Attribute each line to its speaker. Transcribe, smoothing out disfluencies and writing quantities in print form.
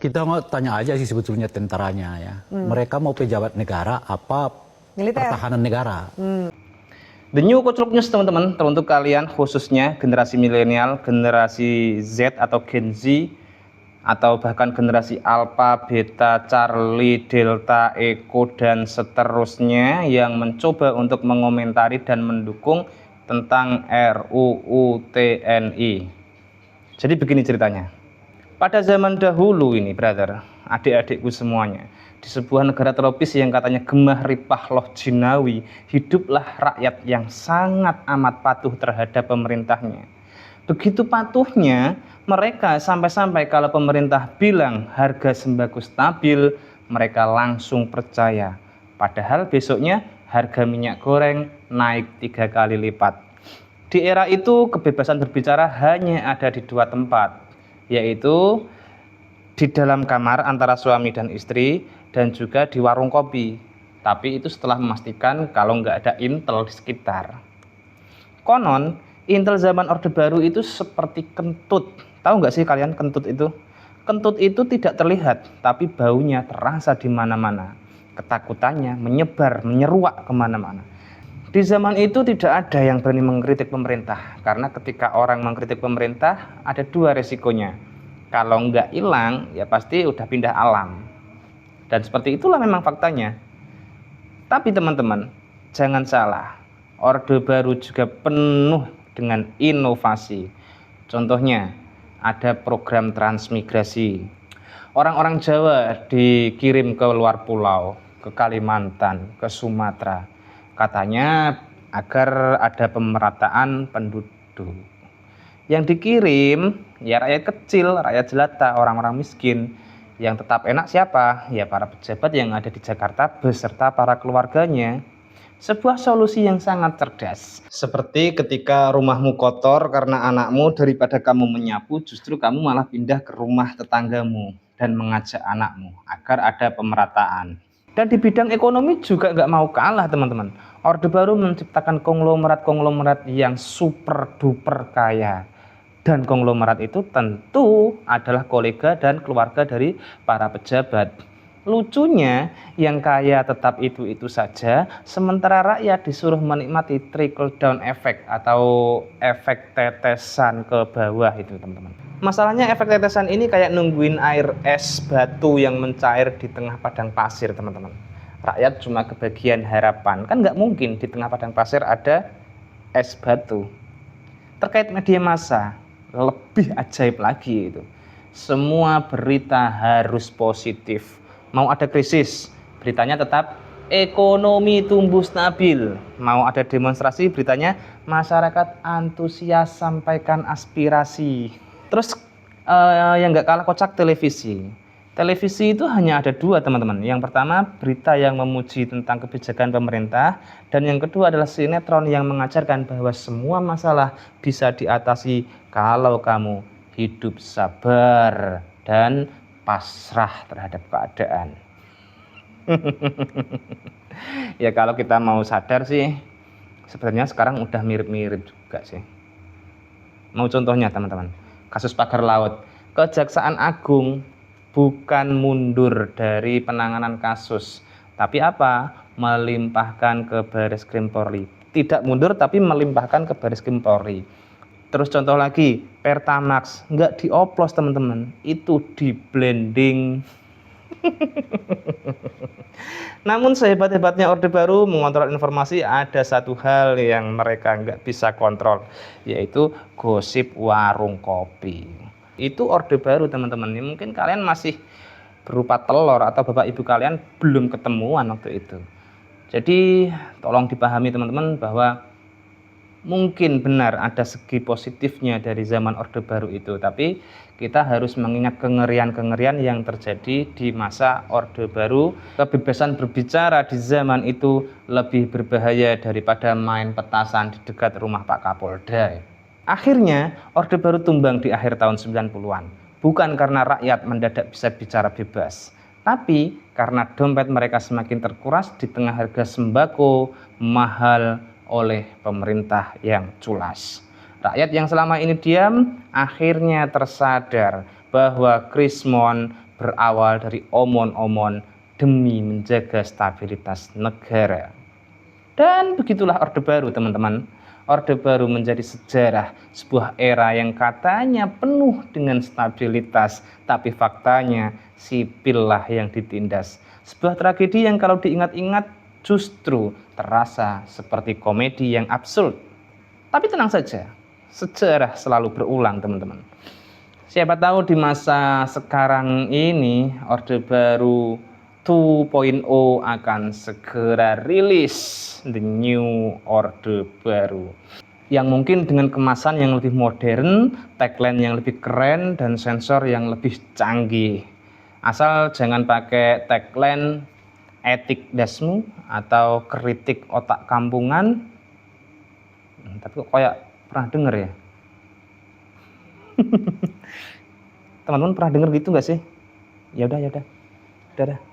Speaker 1: Kita mau tanya aja sih sebetulnya tentaranya ya. Mereka mau pejabat negara apa
Speaker 2: Militer.
Speaker 1: pertahanan negara?
Speaker 3: The New Kucluk News teman-teman, teruntuk kalian khususnya generasi milenial, generasi Z atau Gen Z, atau bahkan generasi Alpha, Beta, Charlie, Delta, Echo, dan seterusnya yang mencoba untuk mengomentari dan mendukung tentang RUU TNI. Jadi begini ceritanya. Pada zaman dahulu ini, brother, adik-adikku semuanya, di sebuah negara tropis yang katanya gemah ripah loh jinawi, hiduplah rakyat yang sangat amat patuh terhadap pemerintahnya. Begitu patuhnya, mereka sampai-sampai kalau pemerintah bilang harga sembako stabil, mereka langsung percaya. Padahal besoknya harga minyak goreng naik 3 kali lipat. Di era itu kebebasan berbicara hanya ada di 2 tempat, yaitu di dalam kamar antara suami dan istri dan juga di warung kopi. Tapi itu setelah memastikan kalau nggak ada intel di sekitar. Konon, intel zaman Orde Baru itu seperti kentut. Tahu nggak sih kalian kentut itu? Kentut itu tidak terlihat, tapi baunya terasa di mana-mana. Ketakutannya menyebar, menyeruak kemana-mana. Di zaman itu tidak ada yang berani mengkritik pemerintah, karena ketika orang mengkritik pemerintah ada 2 resikonya. Kalau nggak hilang, ya pasti udah pindah alam. Dan seperti itulah memang faktanya. Tapi teman-teman, jangan salah. Orde Baru juga penuh dengan inovasi. Contohnya, ada program transmigrasi. Orang-orang Jawa dikirim ke luar pulau, ke Kalimantan, ke Sumatera. Katanya agar ada pemerataan penduduk. Yang dikirim ya rakyat kecil, rakyat jelata, orang-orang miskin. Yang tetap enak siapa? Ya para pejabat yang ada di Jakarta beserta para keluarganya. Sebuah solusi yang sangat cerdas. Seperti ketika rumahmu kotor karena anakmu, daripada kamu menyapu, justru kamu malah pindah ke rumah tetanggamu dan mengajak anakmu agar ada pemerataan. Dan di bidang ekonomi juga nggak mau kalah teman-teman. Orde Baru menciptakan konglomerat-konglomerat yang super duper kaya. Dan konglomerat itu tentu adalah kolega dan keluarga dari para pejabat. Lucunya, yang kaya tetap itu-itu saja, sementara rakyat disuruh menikmati trickle down effect atau efek tetesan ke bawah itu teman-teman. Masalahnya efek tetesan ini kayak nungguin air es batu yang mencair di tengah padang pasir teman-teman. Rakyat cuma kebagian harapan, kan nggak mungkin di tengah padang pasir ada es batu. Terkait media massa, lebih ajaib lagi itu. Semua berita harus positif. Mau ada krisis, beritanya tetap ekonomi tumbuh stabil. Mau ada demonstrasi, beritanya masyarakat antusias sampaikan aspirasi. Terus yang nggak kalah kocak televisi. Televisi itu hanya ada 2 teman-teman. Yang pertama berita yang memuji tentang kebijakan pemerintah, dan yang kedua adalah sinetron yang mengajarkan bahwa semua masalah bisa diatasi kalau kamu hidup sabar dan pasrah terhadap keadaan. Ya kalau kita mau sadar sih, sebenarnya sekarang udah mirip-mirip juga sih. Mau contohnya teman-teman, kasus pagar laut. Kejaksaan Agung bukan mundur dari penanganan kasus, tapi apa? Melimpahkan ke Bareskrim Polri. Tidak mundur tapi melimpahkan ke Bareskrim Polri. Terus contoh lagi, Pertamax nggak dioplos teman-teman, itu di blending. Namun sehebat-hebatnya Orde Baru mengontrol informasi, ada satu hal yang mereka nggak bisa kontrol, yaitu gosip warung kopi. Itu Orde Baru teman-teman. Ini mungkin kalian masih berupa telur atau bapak ibu kalian belum ketemuan waktu itu. Jadi tolong dipahami teman-teman bahwa mungkin benar ada segi positifnya dari zaman Orde Baru itu, tapi kita harus mengingat kengerian-kengerian yang terjadi di masa Orde Baru. Kebebasan berbicara di zaman itu lebih berbahaya daripada main petasan di dekat rumah Pak Kapolda. Akhirnya Orde Baru tumbang di akhir tahun 90-an. Bukan karena rakyat mendadak bisa bicara bebas, tapi karena dompet mereka semakin terkuras di tengah harga sembako mahal oleh pemerintah yang culas. Rakyat yang selama ini diam akhirnya tersadar bahwa Krismon berawal dari omon-omon demi menjaga stabilitas negara. Dan begitulah Orde Baru, teman-teman. Orde Baru menjadi sejarah sebuah era yang katanya penuh dengan stabilitas, tapi faktanya sipil lah yang ditindas. Sebuah tragedi yang kalau diingat-ingat justru terasa seperti komedi yang absurd. Tapi tenang saja, sejarah selalu berulang, teman-teman. Siapa tahu di masa sekarang ini Orde Baru 2.0 akan segera rilis the new Orde Baru yang mungkin dengan kemasan yang lebih modern, tagline yang lebih keren, dan sensor yang lebih canggih. Asal jangan pakai tagline etik dasmu atau kritik otak kampungan. Tapi kok kayak pernah denger ya? Teman-teman pernah denger gitu nggak sih? Ya udah. Dadah.